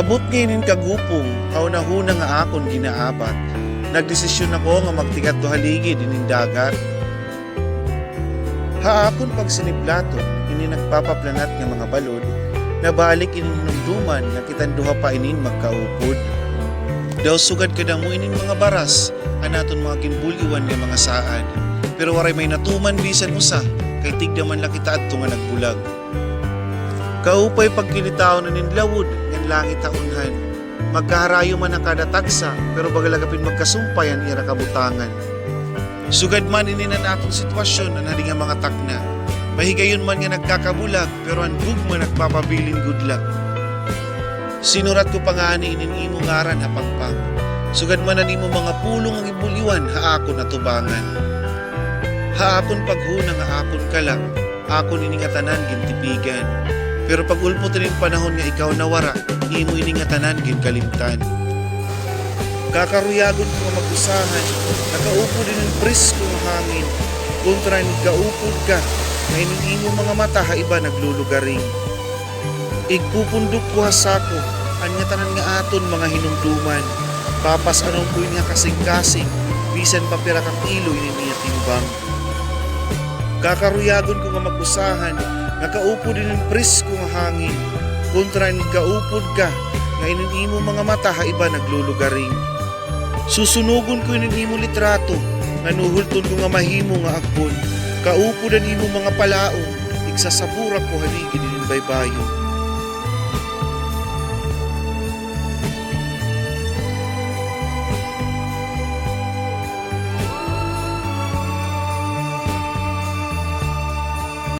Abot ngayon kagupong, kaunahuna nga akon ginaabat. Nagdesisyon ako nga magtikat do haligi dinin dagat. Haakon pag siniblato, ini nagpapaplanat nga mga balod, nabalik inin hinumduman nga kitanduha pa inin magkaupod. Daw sugad kada mo inin mga baras, anaton mga ginbuliwan nga mga saan. Pero waray may natuman bisan usa, kay tigdaman lang kita adto nga nagbulag. Kaupay pagkinitaw na ninlawod ng langit taunhan. Magkaharayo man ang kada tagsa, pero bagalagapin magkasumpayan ira kabutangan. Sugad man ininan atong sitwasyon ang nga mga takna. Mahigayon man nga nagkakabulag, pero ang gugma nagpapabilin good luck. Sinurat ko pa nga ni inin imo ngaran hapangpang. Sugad man animo mga pulong ang ibuliwan haakon atubangan. Haakon paghuna nga akon ka lang, akon iningatanan gintipigan. Pero pag ulpot rin panahon nga ikaw nawara, imo iningatanan ginkalimtan. Kakaruyagon ko nga mag-usahan, nakaupo din ang presko nga hangin. Kontra ni kaupod ka, na imo mga mata haiba naglulugaring. Igpupundok ko hasako, anya tanan nga aton mga hinumduman. Papas anong ko nga kasing-kasing, bisan papira kang ilo ininiya timbang. Kakaruyagon ko nga mag-usahan, nakaupo din ang presko nga hangin. Kontra ni kaupod ka, nga imo mga mata haiba naglulugaring. Susunugon ko imo litrato, nga nuhulton ko nga mahimo nga akbon. Kaupo dan imo mga palaong, igsasabura ko haligi din baybayon.